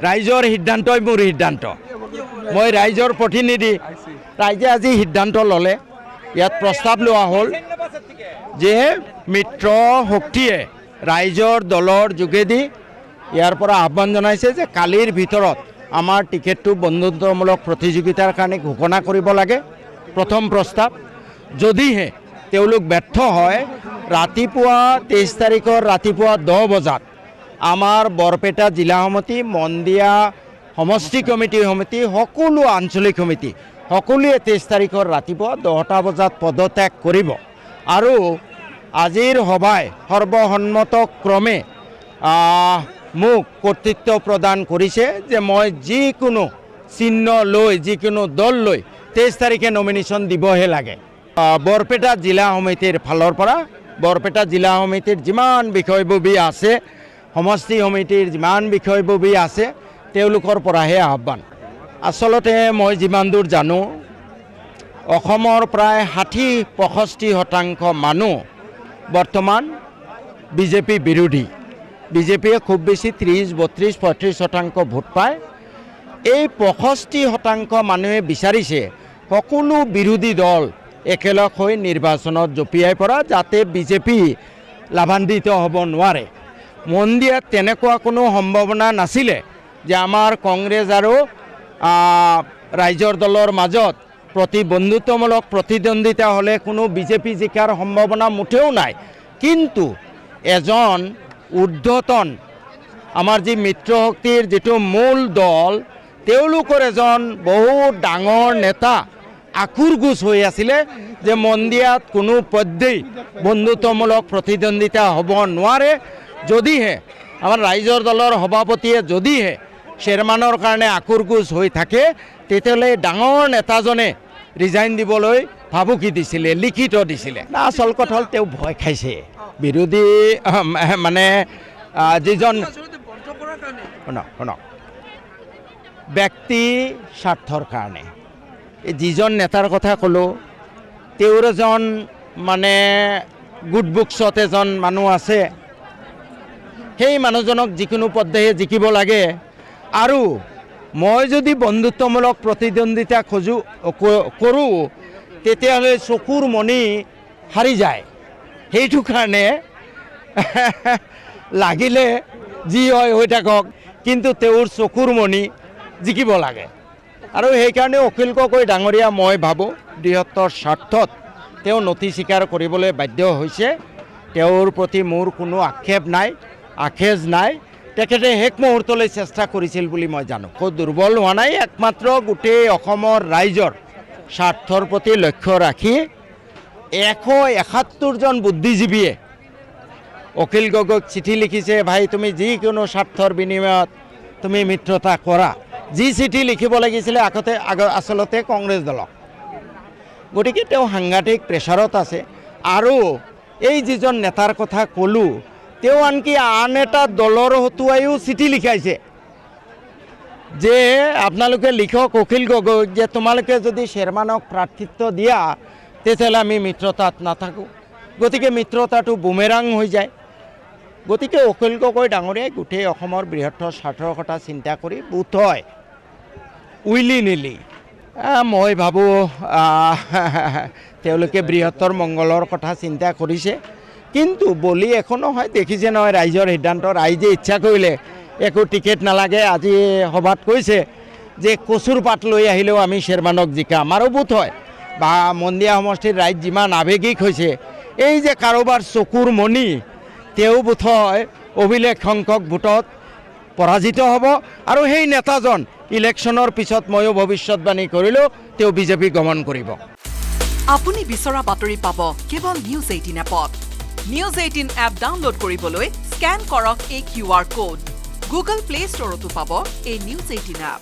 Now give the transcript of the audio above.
ৰাইজৰ সিদ্ধান্তই মোৰ সিদ্ধান্ত। মই ৰাইজৰ প্ৰতিনিধি। ৰাইজে আজি সিদ্ধান্ত ল'লে, ইয়াত প্ৰস্তাৱ লোৱা হ'ল যে মিত্ৰ শক্তিয়ে ৰাইজৰ দলৰ যোগেদি ইয়াৰ পৰা আহ্বান জনাইছে যে কালিৰ ভিতৰত আমাৰ টিকেটটো বন্ধুত্বমূলক প্ৰতিযোগিতাৰ কাৰণে ঘোষণা কৰিব লাগে। প্ৰথম প্ৰস্তাৱ। যদিহে তেওঁলোক ব্যৰ্থ হয়, ৰাতিপুৱা 23 তাৰিখৰ ৰাতিপুৱা 10 বজাত আমাৰ বৰপেটা জিলা সমিতি, মন্দিয়া সমষ্টি কমিটি সমিতি, সকলো আঞ্চলিক সমিতি সকলোৱে 23 তাৰিখৰ ৰাতিপুৱা 10টা বজাত পদত্যাগ কৰিব। আৰু আজিৰ সভাই সৰ্বসন্মতক্ৰমে মোক কৰ্তৃত্ব প্ৰদান কৰিছে যে মই যিকোনো চিহ্ন লৈ, যিকোনো দল লৈ 23 তাৰিখে নমিনেশ্যন দিবহে লাগে। বৰপেটা জিলা সমিতিৰ ফালৰ পৰা, বৰপেটা জিলা সমিতিৰ যিমান বিষয়ববী আছে, সমষ্টি সমিতিৰ যিমান বিষয়ববী আছে, তেওঁলোকৰ পৰাহে আহ্বান। আচলতে মই যিমান দূৰ জানো, অসমৰ প্ৰায় 60-65% মানুহ বৰ্তমান বিজেপি বিৰোধী। বিজেপিয়ে খুব বেছি 30-32-33% ভোট পায়। এই 65% মানুহে বিচাৰিছে সকলো বিৰোধী দল একেলগ হৈ নিৰ্বাচনত জঁপিয়াই পৰা, যাতে বিজেপি লাভান্বিত হ'ব নোৱাৰে। মন্দিয়াত তেনেকুৱা কোনো সম্ভাৱনা নাছিলে যে আমাৰ কংগ্ৰেছ আৰু ৰাইজৰ দলৰ মাজত বন্ধুত্বমূলক প্ৰতিদ্বন্দ্বিতা হ'লে কোনো বিজেপি জিকাৰ সম্ভাৱনা মুঠেও নাই। কিন্তু এজন ঊৰ্ধ্বতন আমাৰ যি মিত্ৰশক্তিৰ যিটো মূল দল, তেওঁলোকৰ এজন বহুত ডাঙৰ নেতা আকুৰগোচ হৈ আছিলে যে মন্দিয়াত কোনো পধ্যেই বন্ধুত্বমূলক প্ৰতিদ্বন্দ্বিতা হ'ব নোৱাৰে। যদিহে আমাৰ ৰাইজৰ দলৰ সভাপতিয়ে যদিহে চেয়াৰমেনৰ কাৰণে আকুৰগোচ হৈ থাকে, তেতিয়াহ'লে ডাঙৰ নেতাজনে ৰিজাইন দিবলৈ ভাবুকি দিছিলে, লিখিত দিছিলে। আচল কথা হ'ল তেওঁ ভয় খাইছে। বিৰোধী মানে যিজন শুনক ব্যক্তি স্বাৰ্থৰ কাৰণে যিজন নেতাৰ কথা ক'লোঁ, তেওঁৰ এজন মানে গুড বুকছত এজন মানুহ আছে, সেই মানুহজনক যিকোনো পদ্ধতিৰে জিকিব লাগে। আৰু মই যদি বন্ধুত্বমূলক প্ৰতিদ্বন্দ্বিতা কৰোঁ, তেতিয়াহ'লে চকুৰ মণি হাৰি যায়। সেইটো কাৰণে লাগিলে যি হয় হৈ থাকক, কিন্তু তেওঁৰ চকুৰ মণি জিকিব লাগে। আৰু সেইকাৰণে অখিল গগৈ ডাঙৰীয়া, মই ভাবোঁ বৃহত্তৰ স্বাৰ্থত তেওঁ নথি স্বীকাৰ কৰিবলৈ বাধ্য হৈছে। তেওঁৰ প্ৰতি মোৰ কোনো আক্ষেপ নাই। তেখেতে শেষ মুহূৰ্তলৈ চেষ্টা কৰিছিল বুলি মই জানো। দুৰ্বল হোৱা নাই। একমাত্ৰ গোটেই অসমৰ ৰাইজৰ স্বাৰ্থৰ প্ৰতি লক্ষ্য ৰাখি 171জন বুদ্ধিজীৱীয়ে অখিল গগৈক চিঠি লিখিছে, ভাই তুমি যিকোনো স্বাৰ্থৰ বিনিময়ত তুমি মিত্ৰতা কৰা। যি চিঠি লিখিব লাগিছিলে আচলতে কংগ্ৰেছ দলক। গতিকে তেওঁ সাংঘাতিক প্ৰেছাৰত আছে। আৰু এই যিজন নেতাৰ কথা ক'লোঁ, তেওঁ আনকি আন এটা দলৰ হতুৱাইও চিঠি লিখাইছে যে আপোনালোকে লিখক অখিল গগৈক যে তোমালোকে যদি চেয়াৰমেনক প্ৰাৰ্থিত্ব দিয়া, তেতিয়াহ'লে আমি মিত্ৰতাত নাথাকোঁ। গতিকে মিত্ৰতাটো বুমেৰাং হৈ যায়। গতিকে অখিল গগৈ ডাঙৰীয়াই গোটেই অসমৰ বৃহত্তৰ স্বাৰ্থৰ কথা চিন্তা কৰি বোধ হয় উইলি নিলি মই ভাবোঁ তেওঁলোকে বৃহত্তৰ মংগলৰ কথা চিন্তা কৰিছে। কিন্তু বলি একো নহয়, দেখিছে নহয় ৰাইজৰ সিদ্ধান্ত। ৰাইজে ইচ্ছা কৰিলে একো টিকেট নালাগে। আজি সভাত কৈছে যে কচুৰ পাত লৈ আহিলেও আমি চেয়াৰমেনক জিকাম। আৰু বোধ হয় বা মন্দিয়া সমষ্টিৰ ৰাইজ যিমান আৱেগিক হৈছে, এই যে কাৰোবাৰ চকুৰ মণি, তেওঁ বোধ হয় অভিলেখ সংখ্যক ভোটত পৰাজিত হ'ব। আৰু সেই নেতাজন ইলেকশ্যনৰ পিছত ময়ো ভৱিষ্যতবাণী কৰিলোঁ, তেওঁ বিজেপি গমন কৰিব। আপুনি বিচৰা বাতৰি পাব কেৱল নিউজ 18 এপত। নিউজ 18 এপ ডাউনলোড কৰিবলৈ স্কেন কৰক এই QR কোড। গুগল প্লে ষ্টৰতো পাব এই নিউজ 18 এপ।